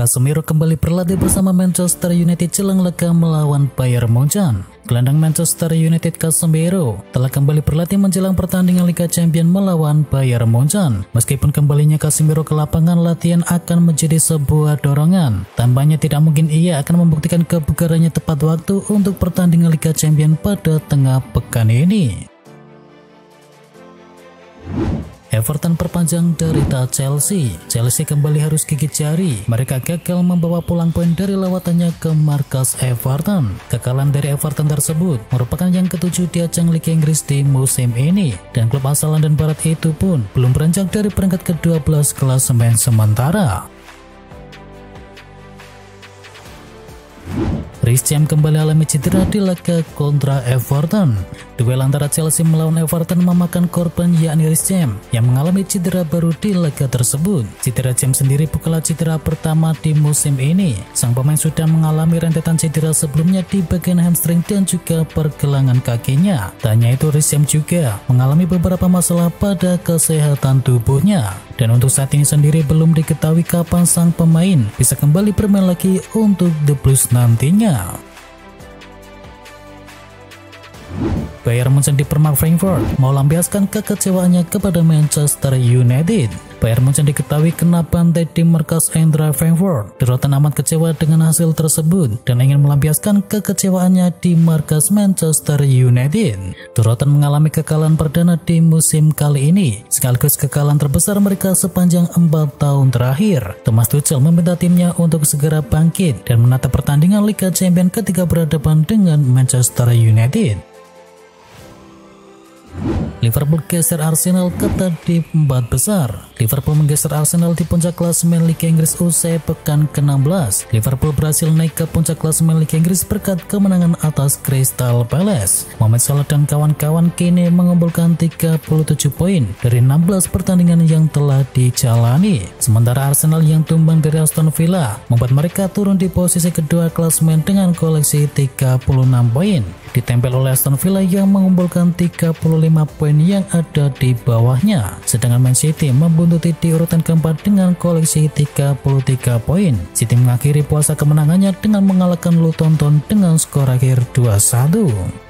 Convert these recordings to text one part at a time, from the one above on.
Casemiro kembali berlatih bersama Manchester United jelang laga melawan Bayern Munchen. Gelandang Manchester United Casemiro telah kembali berlatih menjelang pertandingan Liga Champions melawan Bayern Munchen. Meskipun kembalinya Casemiro ke lapangan latihan akan menjadi sebuah dorongan, tambahnya tidak mungkin ia akan membuktikan kebugarannya tepat waktu untuk pertandingan Liga Champions pada tengah pekan ini. Everton perpanjang derita Chelsea. Chelsea kembali harus gigit jari. Mereka gagal membawa pulang poin dari lawatannya ke markas Everton. Kekalahan dari Everton tersebut merupakan yang ketujuh di ajang Liga Inggris di musim ini. Dan klub asal London Barat itu pun belum beranjak dari peringkat ke-12 klasemen sementara. Reece James kembali alami cedera di laga kontra Everton. Duel antara Chelsea melawan Everton memakan korban yakni Reece James yang mengalami cedera baru di laga tersebut. Cedera James sendiri bukanlah cedera pertama di musim ini. Sang pemain sudah mengalami rentetan cedera sebelumnya di bagian hamstring dan juga pergelangan kakinya. Tak hanya itu, Reece James juga mengalami beberapa masalah pada kesehatan tubuhnya. Dan untuk saat ini sendiri belum diketahui kapan sang pemain bisa kembali bermain lagi untuk The Blues nantinya. Bayern Munchen dipermak Frankfurt mau lampiaskan kekecewaannya kepada Manchester United. Bayern Munchen diketahui kena bantai di markas Eintracht Frankfurt. Dorotan amat kecewa dengan hasil tersebut dan ingin melampiaskan kekecewaannya di markas Manchester United. Dorotan mengalami kekalahan perdana di musim kali ini, sekaligus kekalahan terbesar mereka sepanjang 4 tahun terakhir. Thomas Tuchel meminta timnya untuk segera bangkit dan menata pertandingan Liga Champions ketika berhadapan dengan Manchester United. Liverpool geser Arsenal ketat di 4 besar. Liverpool menggeser Arsenal di puncak klasemen Liga Inggris usai pekan ke-16. Liverpool berhasil naik ke puncak klasemen Liga Inggris berkat kemenangan atas Crystal Palace. Mohamed Salah dan kawan-kawan kini mengumpulkan 37 poin dari 16 pertandingan yang telah dijalani. Sementara Arsenal yang tumbang dari Aston Villa membuat mereka turun di posisi kedua klasemen dengan koleksi 36 poin. Ditempel oleh Aston Villa yang mengumpulkan 35 poin yang ada di bawahnya. Sedangkan Man City membuntuti di urutan keempat dengan koleksi 33 poin. City mengakhiri puasa kemenangannya dengan mengalahkan Luton Town dengan skor akhir 2-1.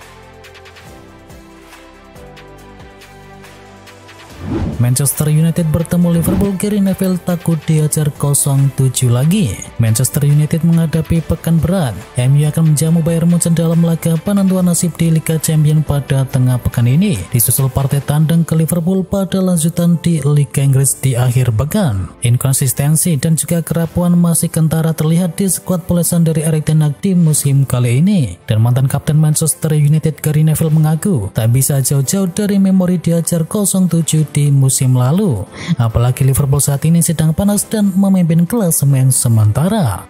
Manchester United bertemu Liverpool. Gary Neville takut diajar 0-7 lagi. Manchester United menghadapi pekan berat. MU akan menjamu Bayern Munchen dalam laga penentuan nasib di Liga Champions pada tengah pekan ini, disusul partai tandang ke Liverpool pada lanjutan di Liga Inggris di akhir pekan. Inkonsistensi dan juga kerapuan masih kentara terlihat di skuad polesan dari Erik ten Hag di musim kali ini. Dan mantan kapten Manchester United Gary Neville mengaku tak bisa jauh-jauh dari memori diajar 0-7 di musim lalu, apalagi Liverpool saat ini sedang panas dan memimpin klasemen sementara.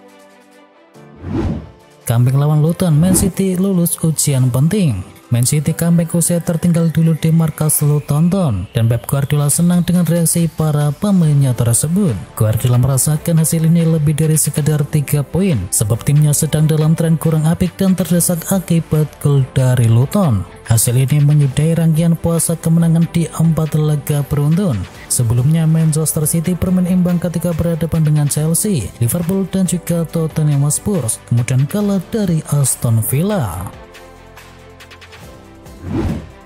Comeback lawan Luton, Man City lulus ujian penting. Man City comeback usai tertinggal dulu di markas Luton Town dan Pep Guardiola senang dengan reaksi para pemainnya tersebut. Guardiola merasakan hasil ini lebih dari sekadar 3 poin sebab timnya sedang dalam tren kurang apik dan terdesak akibat gol dari Luton. Hasil ini menyudahi rangkaian puasa kemenangan di 4 laga beruntun. Sebelumnya Manchester City bermain imbang ketika berhadapan dengan Chelsea, Liverpool dan juga Tottenham Hotspur, kemudian kalah dari Aston Villa.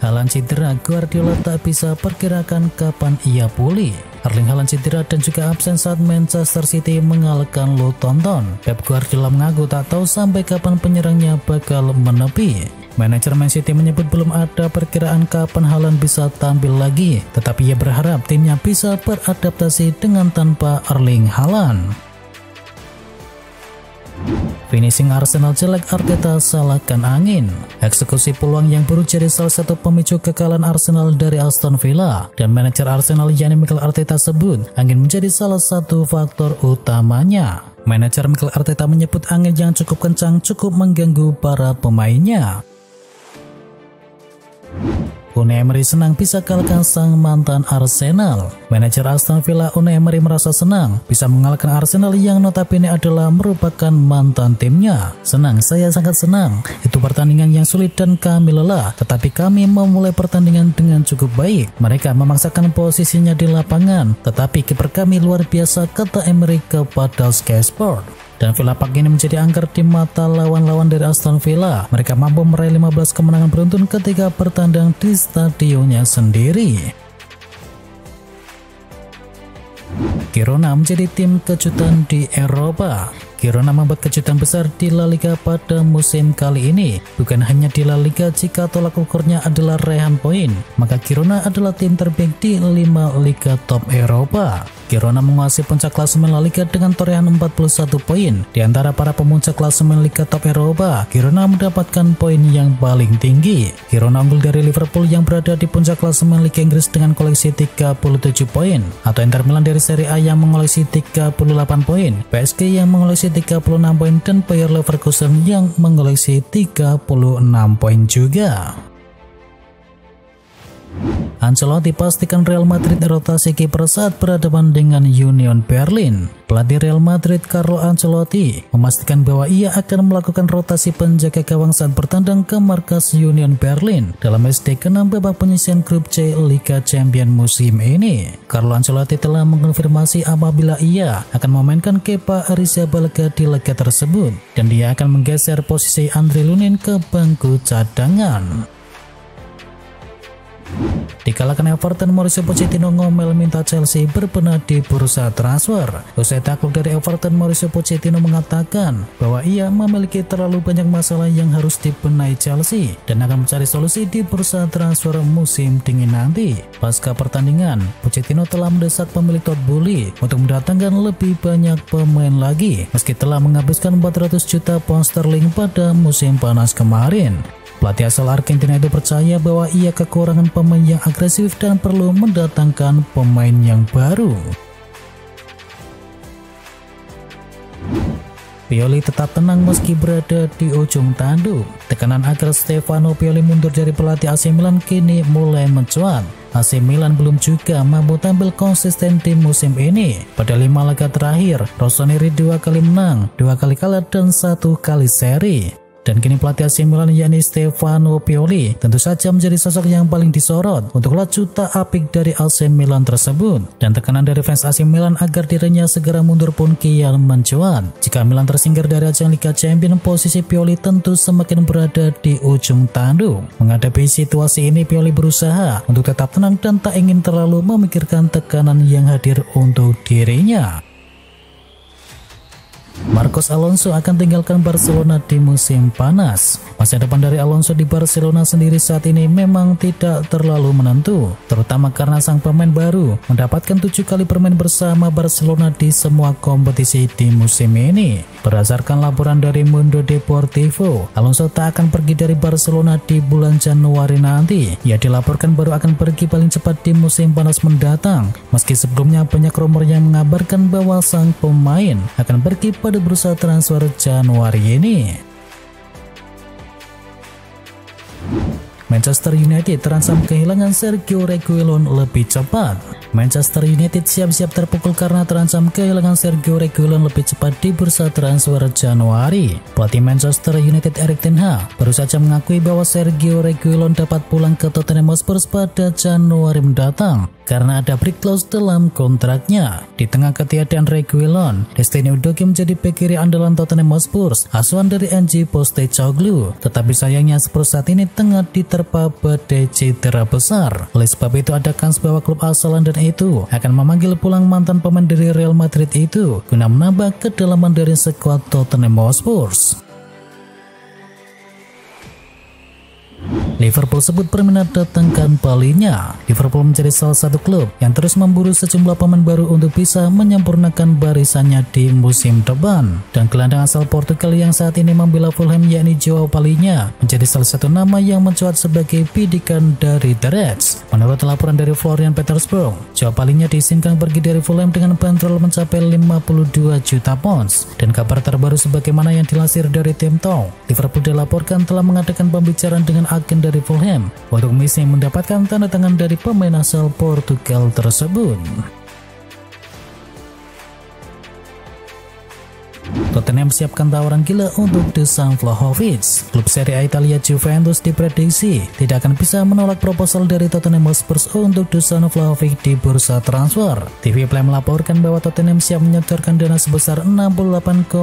Haaland cedera, Guardiola tak bisa perkirakan kapan ia pulih. Erling Haaland cedera dan juga absen saat Manchester City mengalahkan Luton Town. Pep Guardiola mengaku tak tahu sampai kapan penyerangnya bakal menepi. Manajer Man City menyebut belum ada perkiraan kapan Haaland bisa tampil lagi, tetapi ia berharap timnya bisa beradaptasi dengan tanpa Erling Haaland. Finishing Arsenal jelek, Arteta salahkan angin. Eksekusi peluang yang buruk jadi salah satu pemicu kekalahan Arsenal dari Aston Villa, dan manajer Arsenal yakni Mikel Arteta sebut angin menjadi salah satu faktor utamanya. Manajer Mikel Arteta menyebut angin yang cukup kencang cukup mengganggu para pemainnya. Unai Emery senang bisa kalahkan sang mantan Arsenal. Manajer Aston Villa Unai Emery merasa senang bisa mengalahkan Arsenal yang notabene adalah merupakan mantan timnya. Senang, saya sangat senang. Itu pertandingan yang sulit dan kami lelah, tetapi kami memulai pertandingan dengan cukup baik. Mereka memaksakan posisinya di lapangan, tetapi kiper kami luar biasa, kata Emery kepada Sky Sport. Dan Villa Park ini menjadi angker di mata lawan-lawan dari Aston Villa. Mereka mampu meraih 15 kemenangan beruntun ketika bertandang di stadionnya sendiri. Girona menjadi tim kejutan di Eropa. Girona membuat kejutan besar di La Liga pada musim kali ini. Bukan hanya di La Liga, jika tolak ukurnya adalah raihan poin, maka Girona adalah tim terbaik di 5 liga top Eropa. Girona menguasai puncak klasemen La Liga dengan torehan 41 poin. Di antara para pemuncak klasemen Liga top Eropa, Girona mendapatkan poin yang paling tinggi. Girona unggul dari Liverpool yang berada di puncak klasemen Liga Inggris dengan koleksi 37 poin, atau Inter Milan dari Serie A yang mengoleksi 38 poin, PSG yang mengoleksi 36 poin, dan Bayer Leverkusen yang mengoleksi 36 poin juga. Ancelotti pastikan Real Madrid rotasi kiper saat berhadapan dengan Union Berlin. Pelatih Real Madrid Carlo Ancelotti memastikan bahwa ia akan melakukan rotasi penjaga gawang saat bertandang ke markas Union Berlin dalam matchday ke-6 babak penyisihan grup C Liga Champions musim ini. Carlo Ancelotti telah mengkonfirmasi apabila ia akan memainkan Kepa Arrizabalaga di laga tersebut, dan dia akan menggeser posisi Andre Lunin ke bangku cadangan. Dikalahkan Everton, Mauricio Pochettino ngomel minta Chelsea berbenah di bursa transfer. Usai takluk dari Everton, Mauricio Pochettino mengatakan bahwa ia memiliki terlalu banyak masalah yang harus dibenahi Chelsea dan akan mencari solusi di bursa transfer musim dingin nanti. Pasca pertandingan, Pochettino telah mendesak pemilik Todd Boehly untuk mendatangkan lebih banyak pemain lagi meski telah menghabiskan 400 juta pound sterling pada musim panas kemarin. Pelatih asal Argentina itu percaya bahwa ia kekurangan pemain yang agresif dan perlu mendatangkan pemain yang baru. Pioli tetap tenang meski berada di ujung tanduk. Tekanan agar Stefano Pioli mundur dari pelatih AC Milan kini mulai mencuat. AC Milan belum juga mampu tampil konsisten di musim ini. Pada 5 laga terakhir, Rossoneri 2 kali menang, 2 kali kalah, dan 1 kali seri. Dan kini pelatih AC Milan yakni Stefano Pioli tentu saja menjadi sosok yang paling disorot untuk laju tak apik dari AC Milan tersebut. Dan tekanan dari fans AC Milan agar dirinya segera mundur pun kian mencuat. Jika Milan tersingkir dari ajang Liga Champions, posisi Pioli tentu semakin berada di ujung tanduk. Menghadapi situasi ini, Pioli berusaha untuk tetap tenang dan tak ingin terlalu memikirkan tekanan yang hadir untuk dirinya. Marcos Alonso akan tinggalkan Barcelona di musim panas. Masa depan dari Alonso di Barcelona sendiri saat ini memang tidak terlalu menentu, terutama karena sang pemain baru mendapatkan 7 kali bermain bersama Barcelona di semua kompetisi di musim ini. Berdasarkan laporan dari Mundo Deportivo, Alonso tak akan pergi dari Barcelona di bulan Januari nanti. Ia dilaporkan baru akan pergi paling cepat di musim panas mendatang, meski sebelumnya banyak rumor yang mengabarkan bahwa sang pemain akan pergi pada bursa transfer Januari ini. Manchester United terancam kehilangan Sergio Reguilon lebih cepat. Manchester United siap-siap terpukul karena terancam kehilangan Sergio Reguilon lebih cepat di bursa transfer Januari. Pelatih Manchester United Erik ten Hag baru saja mengakui bahwa Sergio Reguilon dapat pulang ke Tottenham Hotspur pada Januari mendatang karena ada break clause dalam kontraknya. Di tengah ketiadaan Reguilon, Destiny Udogie menjadi bek kiri andalan Tottenham Hotspur, asuhan dari Ange Postecoglou. Tetapi sayangnya Spurs saat ini tengah diterpa badai cedera besar. Oleh sebab itu ada kans bahwa klub asal London itu akan memanggil pulang mantan pemain dari Real Madrid itu guna menambah kedalaman dari skuad Tottenham Hotspur. Liverpool sebut berminat datangkan Palhinha. Liverpool menjadi salah satu klub yang terus memburu sejumlah pemain baru untuk bisa menyempurnakan barisannya di musim depan. Dan gelandang asal Portugal yang saat ini membela Fulham yakni Joao Palhinha menjadi salah satu nama yang mencuat sebagai bidikan dari The Reds. Menurut laporan dari Florian Petersburg, Joao Palhinha diizinkan pergi dari Fulham dengan bandrol mencapai 52 juta pounds. Dan kabar terbaru sebagaimana yang dilansir dari Tim Talk, Liverpool dilaporkan telah mengadakan pembicaraan dengan agen dari dari Fulham untuk misi mendapatkan tanda tangan dari pemain asal Portugal tersebut. Tottenham siapkan tawaran gila untuk Dusan Vlahovic. Klub Serie A Italia Juventus diprediksi tidak akan bisa menolak proposal dari Tottenham Hotspur untuk Dusan Vlahovic di bursa transfer. TV Play melaporkan bahwa Tottenham siap menyetorkan dana sebesar 68,5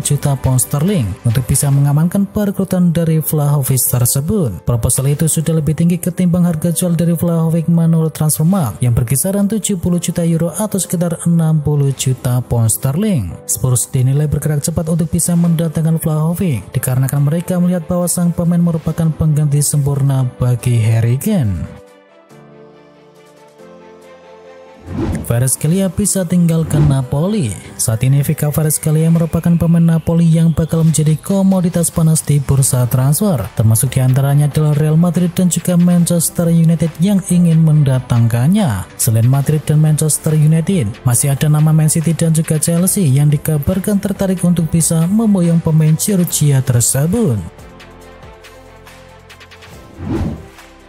juta pound sterling untuk bisa mengamankan perekrutan dari Vlahovic tersebut. Proposal itu sudah lebih tinggi ketimbang harga jual dari Vlahovic menurut Transfermarkt yang berkisaran 70 juta euro atau sekitar 60 juta pound sterling. Spurs dinilai bergerak cepat untuk bisa mendatangkan Vlahovic dikarenakan mereka melihat bahwa sang pemain merupakan pengganti sempurna bagi Harry Kane. Kvaratskhelia bisa tinggalkan Napoli. Saat ini Vika Kvaratskhelia merupakan pemain Napoli yang bakal menjadi komoditas panas di bursa transfer, termasuk diantaranya adalah Real Madrid dan juga Manchester United yang ingin mendatangkannya. Selain Madrid dan Manchester United, masih ada nama Man City dan juga Chelsea yang dikabarkan tertarik untuk bisa memboyong pemain Georgia tersebut.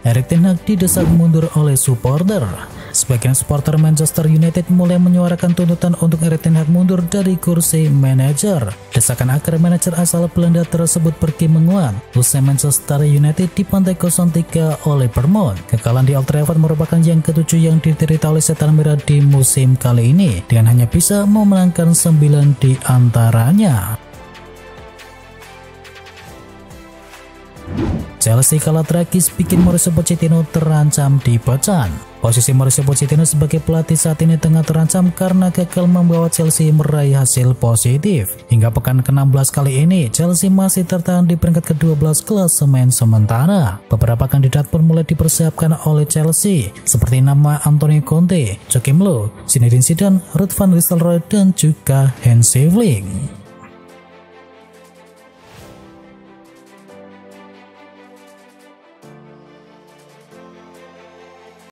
Erik ten Hag didesak mundur oleh supporter. Sebagian supporter Manchester United mulai menyuarakan tuntutan untuk Erik ten Hag mundur dari kursi manajer. Desakan agar manajer asal Belanda tersebut pergi menguat usai Manchester United dibantai 0-3 oleh Bournemouth. Kekalahan di Old Trafford merupakan yang ketujuh yang diderita oleh Setan Merah di musim kali ini dengan hanya bisa memenangkan 9 di antaranya. Chelsea kalah tragis bikin Mauricio Pochettino terancam dipecat. Posisi Mauricio Pochettino sebagai pelatih saat ini tengah terancam karena gagal membawa Chelsea meraih hasil positif. Hingga pekan ke-16 kali ini, Chelsea masih tertahan di peringkat ke-12 klasemen sementara. Beberapa kandidat pun mulai dipersiapkan oleh Chelsea, seperti nama Antonio Conte, Joachim Low, Zinedine Zidane, Ruud van Nistelrooy, dan juga Hansi Flick.